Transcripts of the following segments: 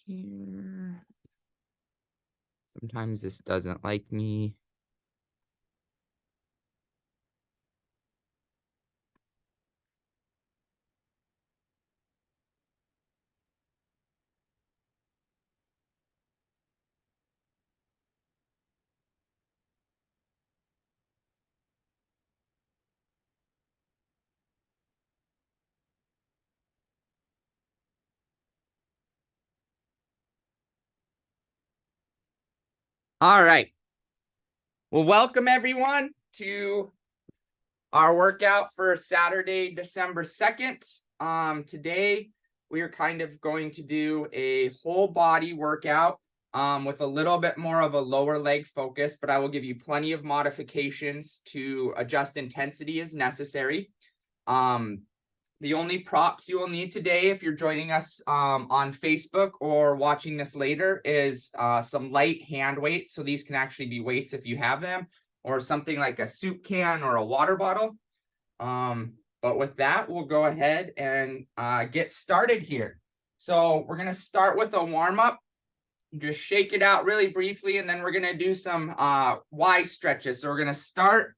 here. Sometimes this doesn't like me. All right. Well, welcome everyone to our workout for Saturday, December 2nd. Today we are kind of going to do a whole body workout with a little bit more of a lower leg focus, but I will give you plenty of modifications to adjust intensity as necessary. The only props you will need today, if you're joining us on Facebook or watching this later, is some light hand weights. So these can actually be weights if you have them, or something like a soup can or a water bottle. But with that, we'll go ahead and get started here. So we're going to start with a warm-up. Just shake it out really briefly, and then we're going to do some Y stretches. So we're going to start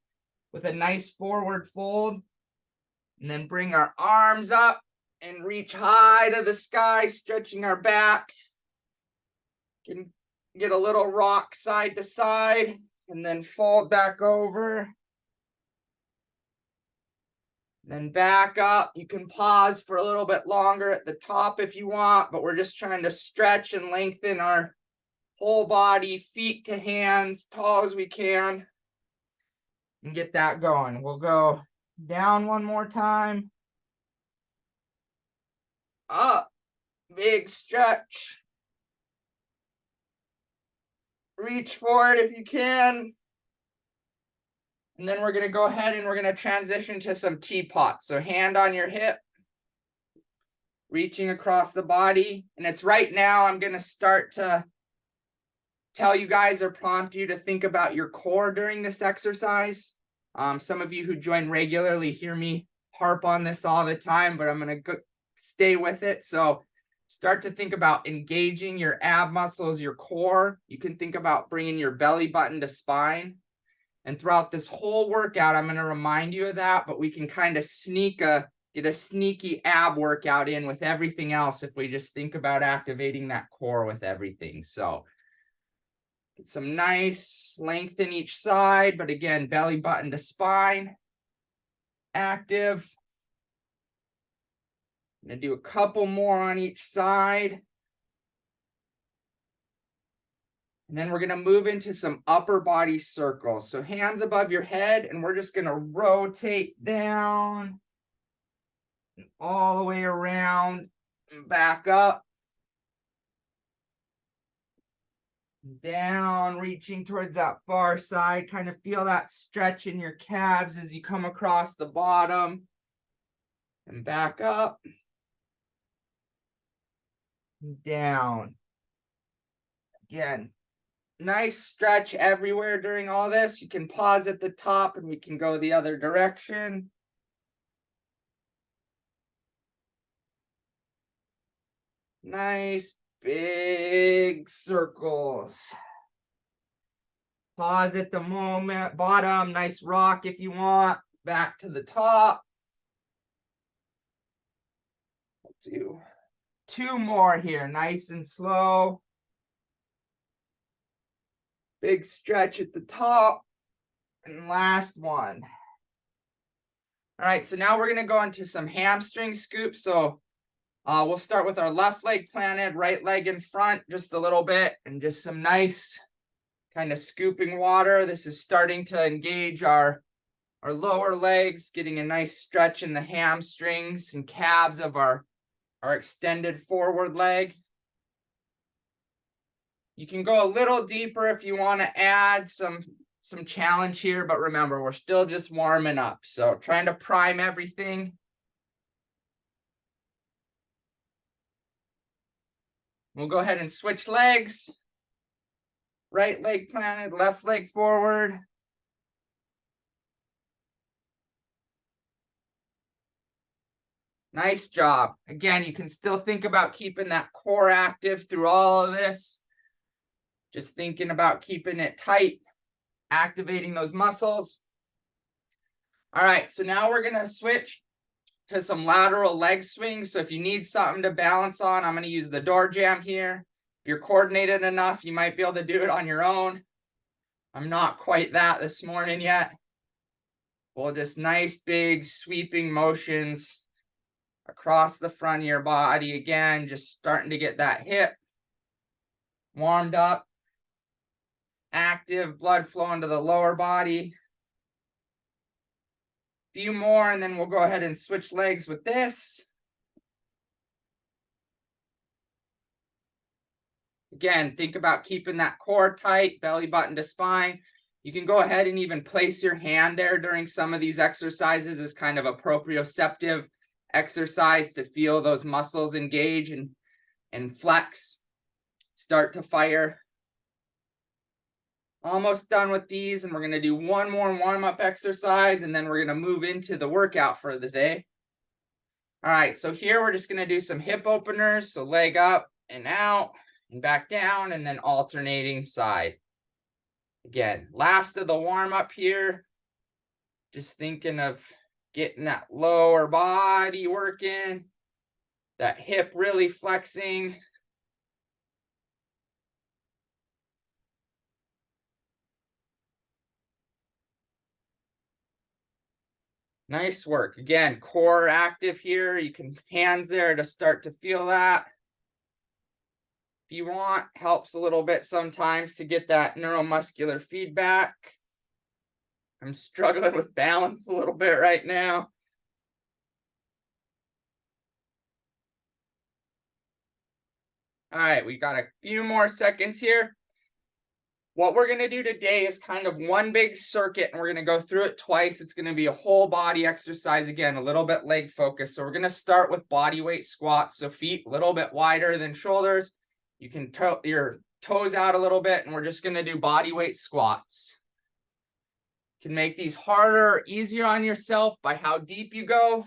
with a nice forward fold, and then bring our arms up and reach high to the sky, stretching our back. Can get a little rock side to side, and then fold back over. Then back up. You can pause for a little bit longer at the top if you want, but we're just trying to stretch and lengthen our whole body, feet to hands, tall as we can, and get that going. We'll go down one more time. Up, big stretch. Reach for it if you can. And then we're going to go ahead and we're going to transition to some teapots. So hand on your hip, reaching across the body. And it's right now I'm going to start to tell you guys or prompt you to think about your core during this exercise. Some of you who join regularly hear me harp on this all the time, but I'm going to stay with it. So start to think about engaging your ab muscles, your core. You can think about bringing your belly button to spine. And throughout this whole workout, I'm going to remind you of that, but we can kind of get a sneaky ab workout in with everything else if we just think about activating that core with everything. So get some nice length in each side, but again, belly button to spine, active. I'm going to do a couple more on each side. And then we're going to move into some upper body circles. So hands above your head, and we're just going to rotate down and all the way around and back up. Down, reaching towards that far side. Kind of feel that stretch in your calves as you come across the bottom. And back up. Down. Again, nice stretch everywhere during all this. You can pause at the top and we can go the other direction. Nice big circles. Pause at the moment. Bottom, nice rock if you want. Back to the top. Let's do two more here, nice and slow. Big stretch at the top. And last one. All right, so now we're going to go into some hamstring scoops. So we'll start with our left leg planted, right leg in front just a little bit, and just some nice kind of scooping water. This is starting to engage our lower legs, getting a nice stretch in the hamstrings and calves of our extended forward leg. You can go a little deeper if you want to add some challenge here, but remember, we're still just warming up. So trying to prime everything. We'll go ahead and switch legs. Right leg planted, left leg forward. Nice job. Again, you can still think about keeping that core active through all of this. Just thinking about keeping it tight, activating those muscles. All right, so now we're gonna switch to some lateral leg swings. So if you need something to balance on, I'm gonna use the door jamb here. If you're coordinated enough, you might be able to do it on your own. I'm not quite that this morning yet. Well, just nice big sweeping motions across the front of your body. Again, just starting to get that hip warmed up, active, blood flowing to the lower body. Few more, and then we'll go ahead and switch legs with this. Again, think about keeping that core tight, belly button to spine. You can go ahead and even place your hand there during some of these exercises as kind of a proprioceptive exercise to feel those muscles engage and flex, start to fire. Almost done with these, and we're going to do one more warm-up exercise, and then we're going to move into the workout for the day. All right, so here we're just going to do some hip openers. So leg up and out and back down, and then alternating side. Again, last of the warm-up here. Just thinking of getting that lower body working, that hip really flexing. Nice work. Again, core active here. You can hands there to start to feel that. If you want, helps a little bit sometimes to get that neuromuscular feedback. I'm struggling with balance a little bit right now. All right, we got a few more seconds here. What we're going to do today is kind of one big circuit, and we're going to go through it twice. It's going to be a whole body exercise, again, a little bit leg focused. So we're going to start with body weight squats. So feet a little bit wider than shoulders. You can tilt your toes out a little bit, and we're just going to do body weight squats. You can make these harder or easier on yourself by how deep you go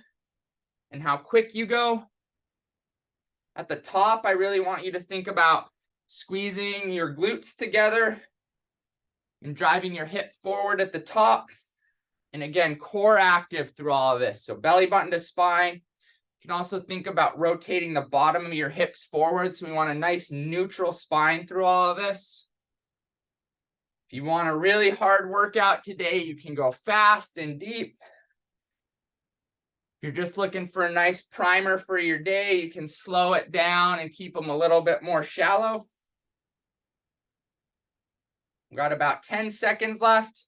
and how quick you go. At the top, I really want you to think about squeezing your glutes together and driving your hip forward at the top. And again, core active through all of this. So belly button to spine. You can also think about rotating the bottom of your hips forward. So we want a nice neutral spine through all of this. If you want a really hard workout today, you can go fast and deep. If you're just looking for a nice primer for your day, you can slow it down and keep them a little bit more shallow. We've got about 10 seconds left.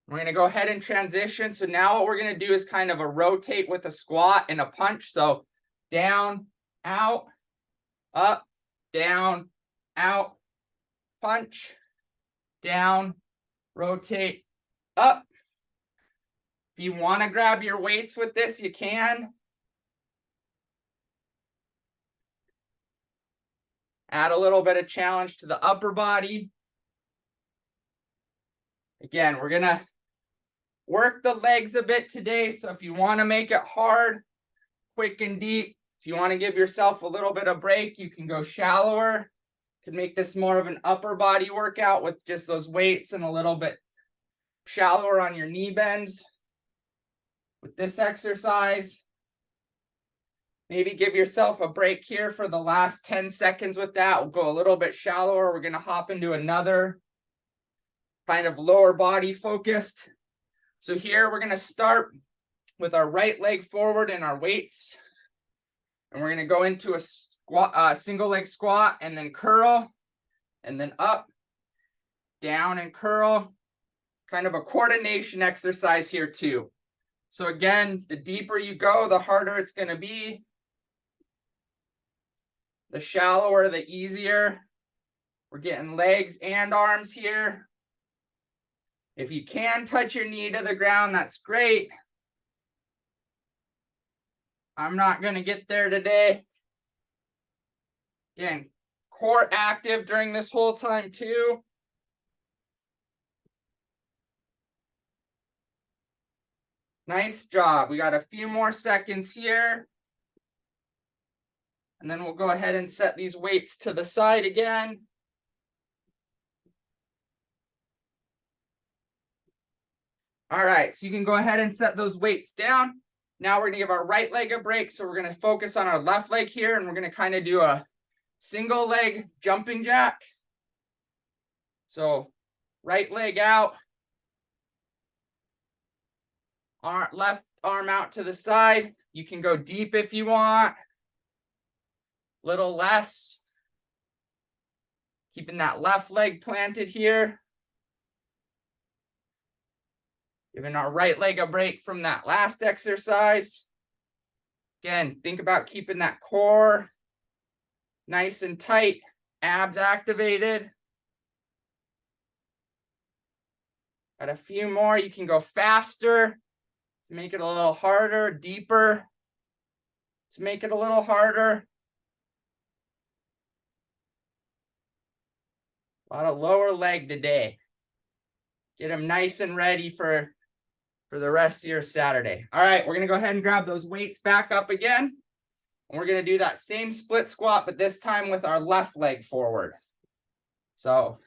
We're going to go ahead and transition. So now what we're going to do is kind of a rotate with a squat and a punch. So down, out, up, down, out, punch, down, rotate, up. If you want to grab your weights with this, you can. Add a little bit of challenge to the upper body. Again, we're going to work the legs a bit today. So if you want to make it hard, quick and deep, if you want to give yourself a little bit of break, you can go shallower. You can make this more of an upper body workout with just those weights and a little bit shallower on your knee bends. With this exercise, maybe give yourself a break here for the last 10 seconds with that. We'll go a little bit shallower. We're going to hop into another kind of lower body focused. So here we're going to start with our right leg forward and our weights. And we're going to go into a squat, single leg squat, and then curl, and then up, down, and curl. Kind of a coordination exercise here too. So again, the deeper you go, the harder it's going to be. The shallower, the easier. We're getting legs and arms here. If you can touch your knee to the ground, that's great. I'm not going to get there today. Again, core active during this whole time too. Nice job. We got a few more seconds here. And then we'll go ahead and set these weights to the side again. All right, so you can go ahead and set those weights down. Now we're gonna give our right leg a break. So we're gonna focus on our left leg here, and we're gonna kind of do a single leg jumping jack. So right leg out, left arm out to the side. You can go deep if you want, little less. Keeping that left leg planted here. Giving our right leg a break from that last exercise. Again, think about keeping that core nice and tight, abs activated. Got a few more. You can go faster to make it a little harder, deeper to make it a little harder. A lot of lower leg today. Get them nice and ready for the rest of your Saturday. All right, we're gonna go ahead and grab those weights back up again. And we're gonna do that same split squat, but this time with our left leg forward. So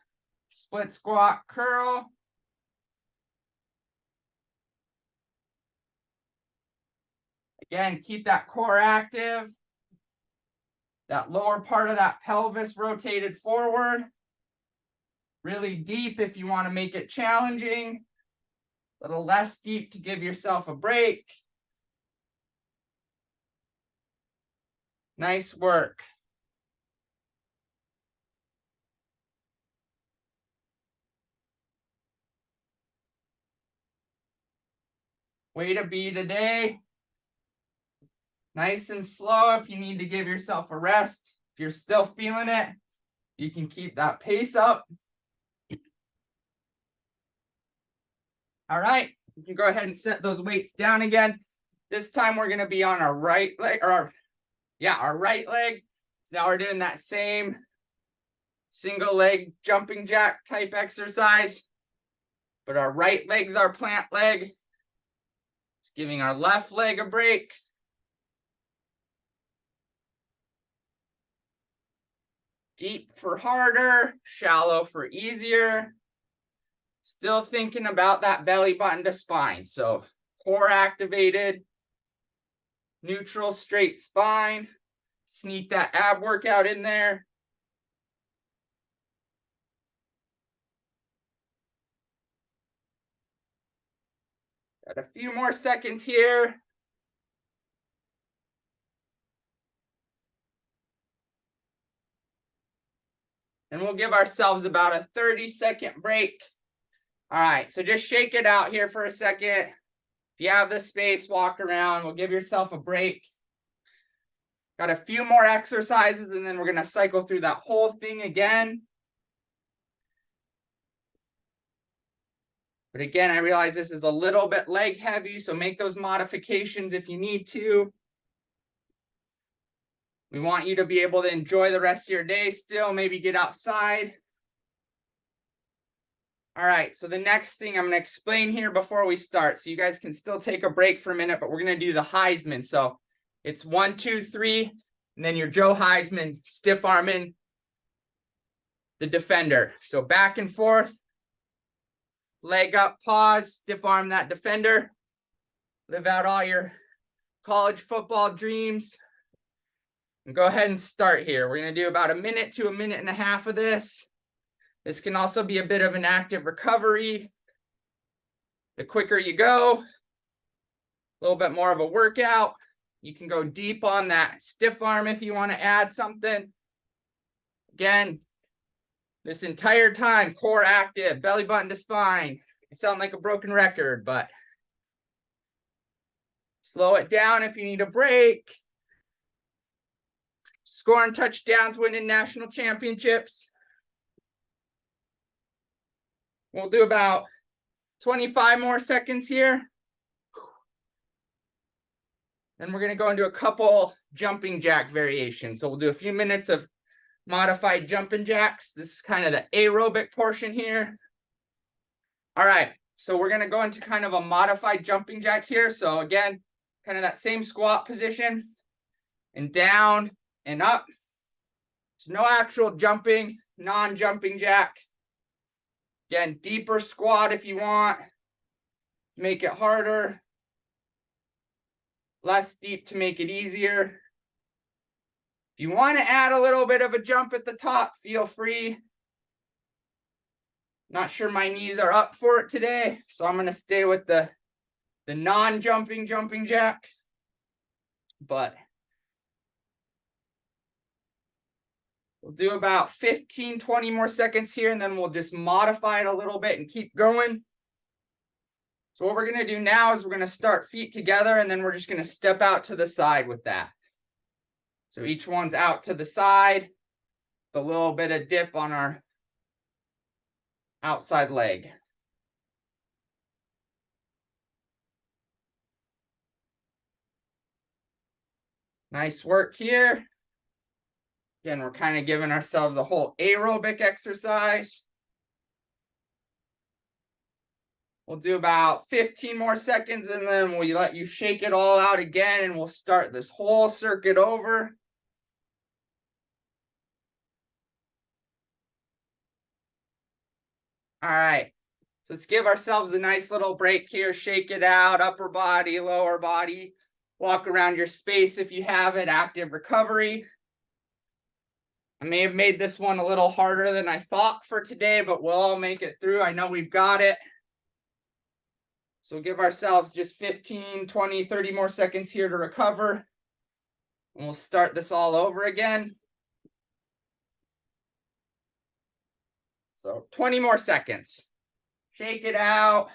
split squat, curl. Again, keep that core active. That lower part of that pelvis rotated forward. Really deep if you want to make it challenging. A little less deep to give yourself a break. Nice work. Way to be today. Nice and slow if you need to give yourself a rest. If you're still feeling it, you can keep that pace up. All right, you can go ahead and set those weights down again. This time we're gonna be on our right leg, or our right leg. So now we're doing that same single leg jumping jack type exercise, but our right leg's our plant leg. Just giving our left leg a break. Deep for harder, shallow for easier. Still thinking about that belly button to spine. So core activated, neutral straight spine. Sneak that ab workout in there. Got a few more seconds here. And we'll give ourselves about a 30-second break. All right, so just shake it out here for a second. If you have the space, walk around. We'll give yourself a break. Got a few more exercises, and then we're going to cycle through that whole thing again. But again, I realize this is a little bit leg heavy, so make those modifications if you need to. We want you to be able to enjoy the rest of your day still, maybe get outside. All right, so the next thing I'm going to explain here before we start, so you guys can still take a break for a minute, but we're going to do the Heisman. So it's 1, 2, 3, and then your Joe Heisman stiff arming the defender. So back and forth, leg up, pause, stiff arm that defender. Live out all your college football dreams. And go ahead and start here. We're going to do about a minute to a minute and a half of this. This can also be a bit of an active recovery. The quicker you go, a little bit more of a workout. You can go deep on that stiff arm if you want to add something. Again, this entire time, core active, belly button to spine. I sound like a broken record, but slow it down if you need a break. Scoring touchdowns, winning national championships. We'll do about 25 more seconds here. Then we're going to go into a couple jumping jack variations. So we'll do a few minutes of modified jumping jacks. This is kind of the aerobic portion here. All right, So we're gonna go into kind of a modified jumping jack here. So again, kind of that same squat position and down and up. So no actual jumping, non-jumping jack. Again, deeper squat if you want. Make it harder. Less deep to make it easier. If you want to add a little bit of a jump at the top, feel free. Not sure my knees are up for it today, so I'm going to stay with the non-jumping jumping jack. But we'll do about 15, 20 more seconds here, and then we'll just modify it a little bit and keep going. So what we're going to do now is we're going to start feet together, and then we're just going to step out to the side with that. So each one's out to the side, with a little bit of dip on our outside leg. Nice work here. Again, we're kind of giving ourselves a whole aerobic exercise. We'll do about 15 more seconds, and then we'll let you shake it all out again, and we'll start this whole circuit over. All right, so let's give ourselves a nice little break here. Shake it out, upper body, lower body. Walk around your space if you have it, active recovery. I may have made this one a little harder than I thought for today, but we'll all make it through. I know we've got it. So give ourselves just 15, 20, 30 more seconds here to recover. And we'll start this all over again. So 20 more seconds. Shake it out.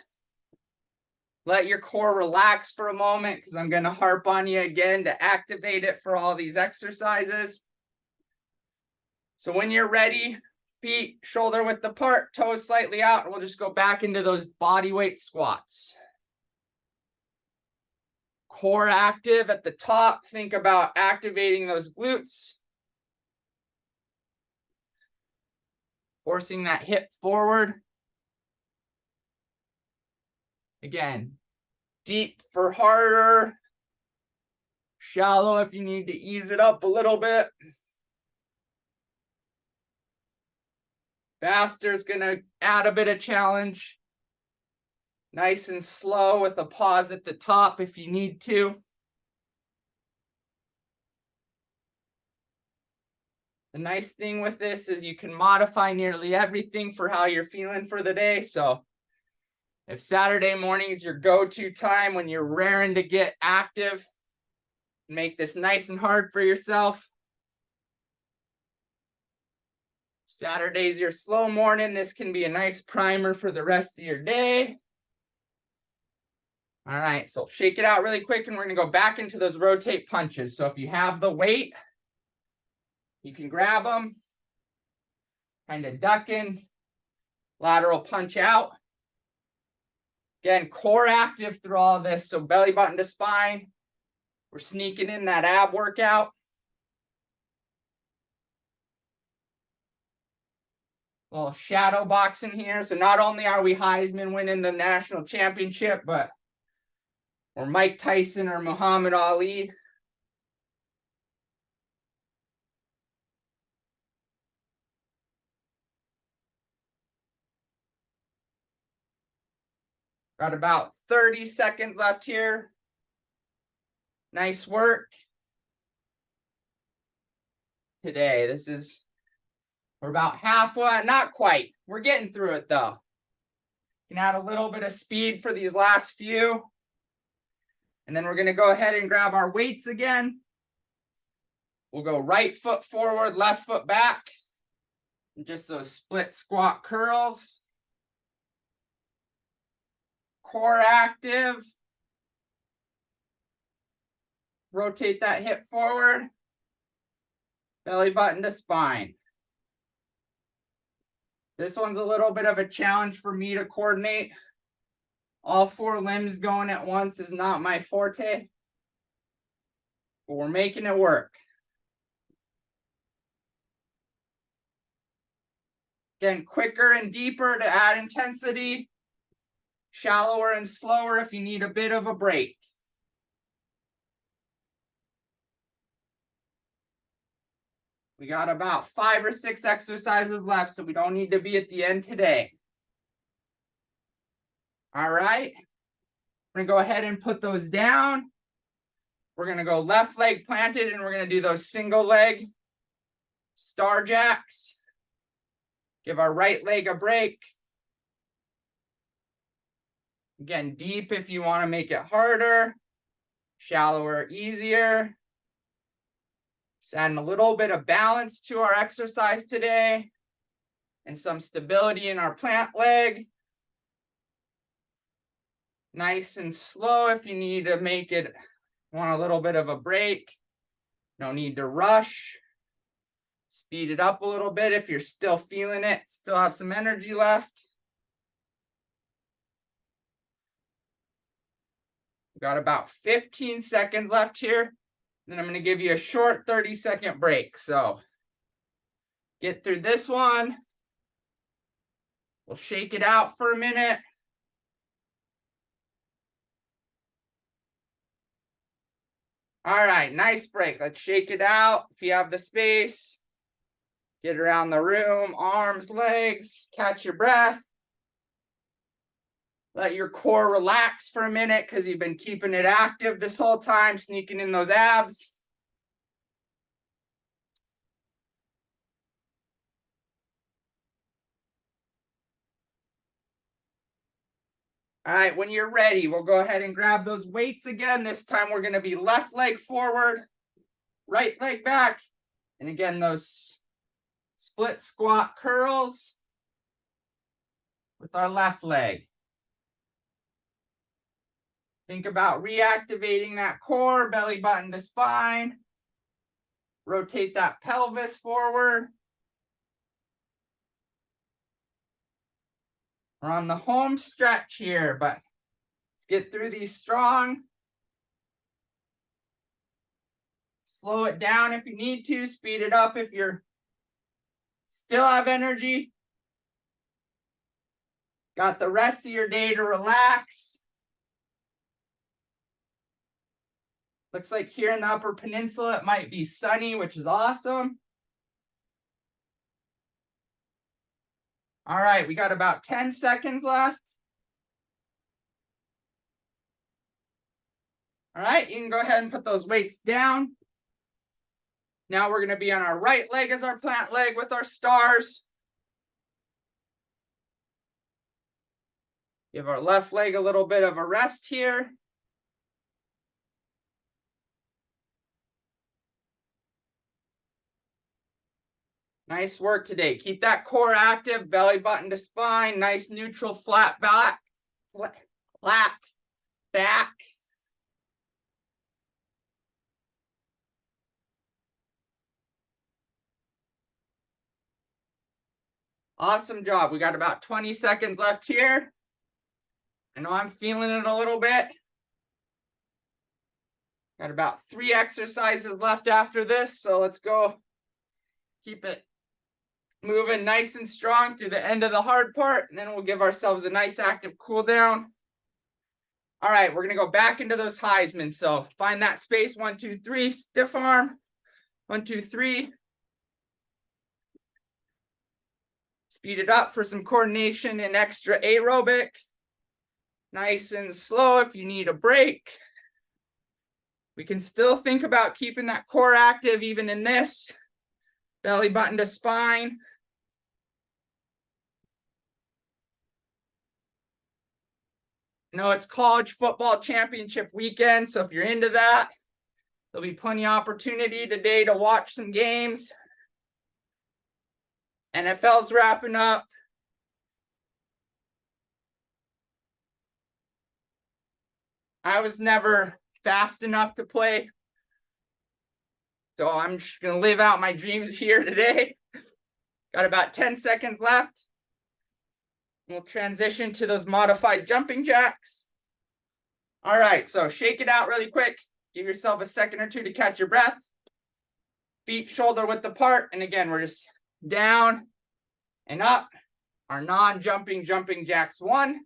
Let your core relax for a moment, because I'm going to harp on you again to activate it for all these exercises. So when you're ready, feet shoulder width apart, toes slightly out, and we'll just go back into those body weight squats. Core active at the top. Think about activating those glutes. Forcing that hip forward. Again, deep for harder. Shallow if you need to ease it up a little bit. Faster is going to add a bit of challenge. Nice and slow with a pause at the top if you need to. The nice thing with this is you can modify nearly everything for how you're feeling for the day. So if Saturday morning is your go-to time when you're raring to get active, make this nice and hard for yourself. Saturday's your slow morning. This can be a nice primer for the rest of your day. All right, so shake it out really quick, and we're going to go back into those rotate punches. So if you have the weight, you can grab them, kind of ducking, lateral punch out. Again, core active through all of this, so belly button to spine. We're sneaking in that ab workout. A little shadow boxing here. So not only are we Heisman winning the national championship, but we're Mike Tyson or Muhammad Ali. Got about 30 seconds left here. Nice work. Today, we're about halfway, not quite. We're getting through it though. You can add a little bit of speed for these last few. And then we're going to go ahead and grab our weights again. We'll go right foot forward, left foot back. And just those split squat curls. Core active. Rotate that hip forward. Belly button to spine. This one's a little bit of a challenge for me to coordinate. All four limbs going at once is not my forte, but we're making it work. Again, quicker and deeper to add intensity. Shallower and slower if you need a bit of a break. We got about 5 or 6 exercises left, so we don't need to be at the end today. All right. We're gonna go ahead and put those down. We're gonna go left leg planted, and we're gonna do those single leg star jacks. Give our right leg a break. Again, deep if you want to make it harder, shallower, easier. Just adding a little bit of balance to our exercise today and some stability in our plant leg. Nice and slow if you need to make it, want a little bit of a break. No need to rush. Speed it up a little bit if you're still feeling it, still have some energy left. We've got about 15 seconds left here. Then I'm going to give you a short 30-second break. So get through this one. We'll shake it out for a minute. All right, nice break. Let's shake it out. If you have the space, get around the room, arms, legs, catch your breath. Let your core relax for a minute because you've been keeping it active this whole time, sneaking in those abs. All right, when you're ready, we'll go ahead and grab those weights again. This time we're going to be left leg forward, right leg back. And again, those split squat curls with our left leg. Think about reactivating that core, belly button to spine. Rotate that pelvis forward. We're on the home stretch here, but let's get through these strong. Slow it down if you need to, speed it up if you're still have energy. Got the rest of your day to relax. Looks like here in the Upper Peninsula, it might be sunny, which is awesome. All right, we got about 10 seconds left. All right, you can go ahead and put those weights down. Now we're going to be on our right leg as our plant leg with our stars. Give our left leg a little bit of a rest here. Nice work today. Keep that core active, belly button to spine, nice neutral flat back, flat back. Awesome job. We got about 20 seconds left here. I know I'm feeling it a little bit. Got about 3 exercises left after this, so let's go. Keep it moving nice and strong through the end of the hard part, and then we'll give ourselves a nice active cool down. All right, we're going to go back into those Heisman. So find that space, 1, 2, 3, stiff arm, 1, 2, 3. Speed it up for some coordination and extra aerobic. Nice and slow if you need a break. We can still think about keeping that core active even in this. Belly button to spine. No, it's college football championship weekend, so if you're into that, there'll be plenty of opportunity today to watch some games. NFL's wrapping up. I was never fast enough to play, so I'm just going to live out my dreams here today. Got about 10 seconds left. We'll transition to those modified jumping jacks. All right, so shake it out really quick. Give yourself a second or two to catch your breath. Feet shoulder width apart. And again, we're just down and up. Our non-jumping jumping jacks 1.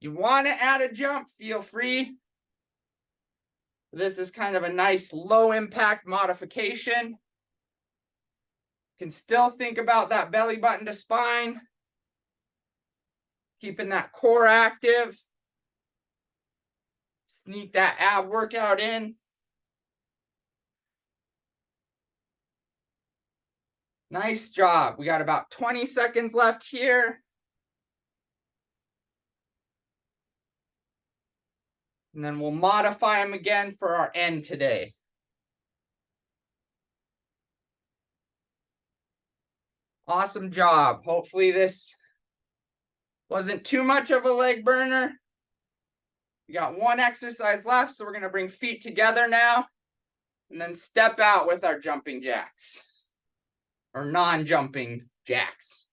You want to add a jump, feel free. This is kind of a nice low impact modification. Can still think about that belly button to spine, keeping that core active. Sneak that ab workout in. Nice job. We got about 20 seconds left here. And then we'll modify them again for our end today. Awesome job. Hopefully this wasn't too much of a leg burner. We got one exercise left, so we're going to bring feet together now and then step out with our jumping jacks or non-jumping jacks.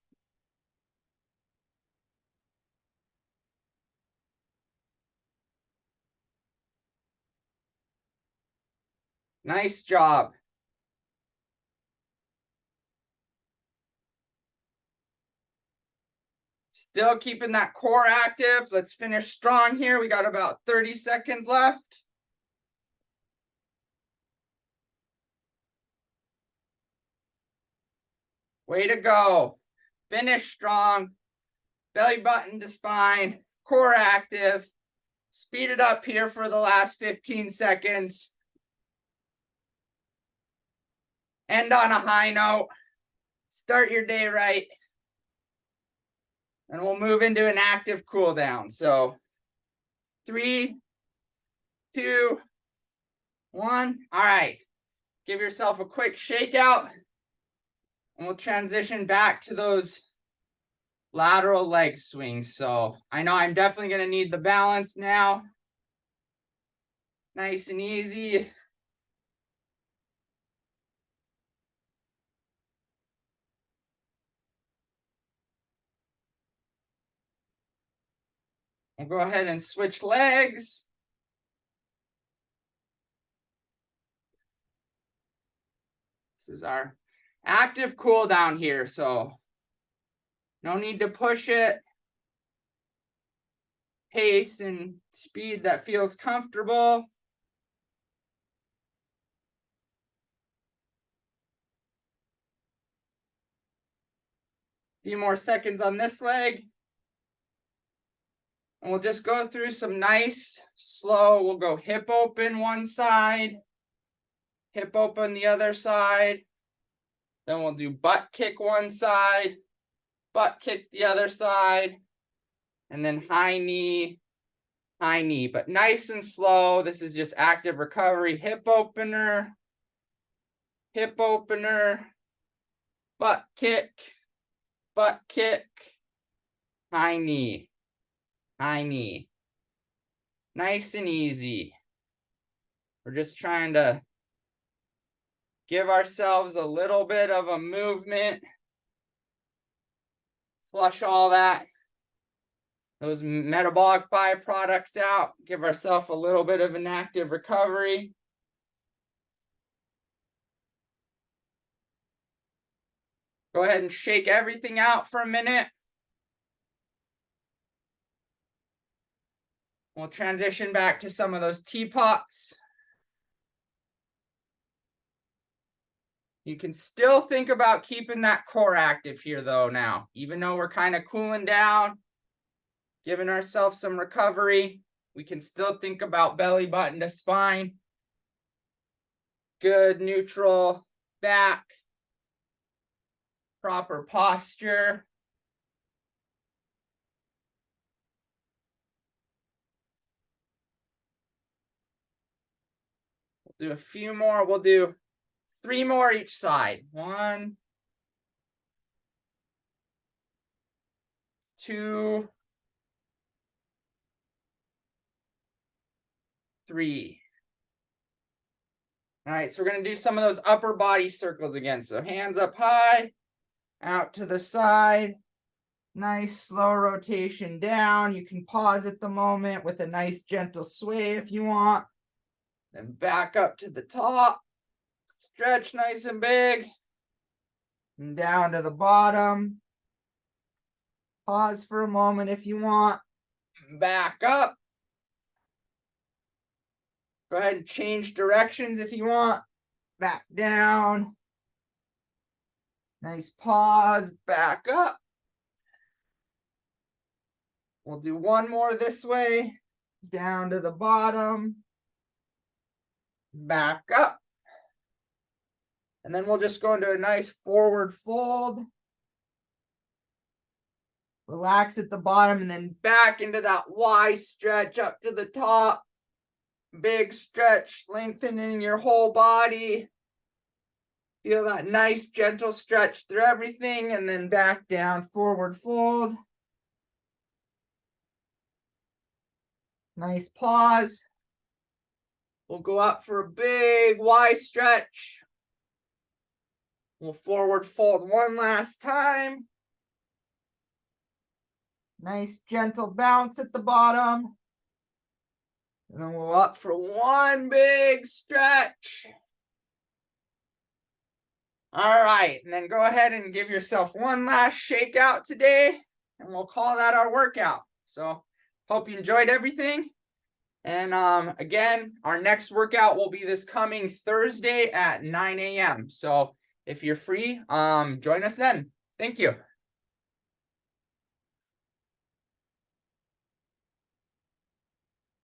Nice job. Still keeping that core active. Let's finish strong here. We got about 30 seconds left. Way to go. Finish strong. Belly button to spine. Core active. Speed it up here for the last 15 seconds. End on a high note. Start your day right. And we'll move into an active cool down. So 3, 2, 1. All right. Give yourself a quick shakeout. And we'll transition back to those lateral leg swings. So I know I'm definitely going to need the balance now. Nice and easy. We'll go ahead and switch legs. This is our active cool down here, so no need to push it. Pace and speed that feels comfortable. A few more seconds on this leg. And we'll just go through some nice, slow, we'll go hip open one side, hip open the other side. Then we'll do butt kick one side, butt kick the other side, and then high knee, but nice and slow. This is just active recovery. Hip opener, butt kick, high knee. Nice and easy. We're just trying to give ourselves a little bit of a movement. Flush all those metabolic byproducts out. Give ourselves a little bit of an active recovery. Go ahead and shake everything out for a minute. We'll transition back to some of those teapots. You can still think about keeping that core active here though now, even though we're kind of cooling down, giving ourselves some recovery. We can still think about belly button to spine. Good neutral back. Proper posture. We'll do a few more. We'll do 3 more each side. 1, 2, 3. All right, so we're going to do some of those upper body circles again. So hands up high, out to the side. Nice slow rotation down. You can pause at the moment with a nice gentle sway if you want. Then back up to the top. Stretch nice and big. And down to the bottom. Pause for a moment if you want. back up. Go ahead and change directions if you want. Back down. Nice pause, back up. We'll do one more this way, down to the bottom, back up. And then we'll just go into a nice forward fold. Relax at the bottom and then back into that Y stretch up to the top. Big stretch, lengthening your whole body. Feel that nice gentle stretch through everything and then back down, forward fold. Nice pause. We'll go up for a big Y stretch. We'll forward fold one last time. Nice gentle bounce at the bottom. And then we'll up for one big stretch. All right, and then go ahead and give yourself one last shakeout today, and we'll call that our workout. So hope you enjoyed everything. And again, our next workout will be this coming Thursday at 9 a.m. So if you're free, join us then. Thank you.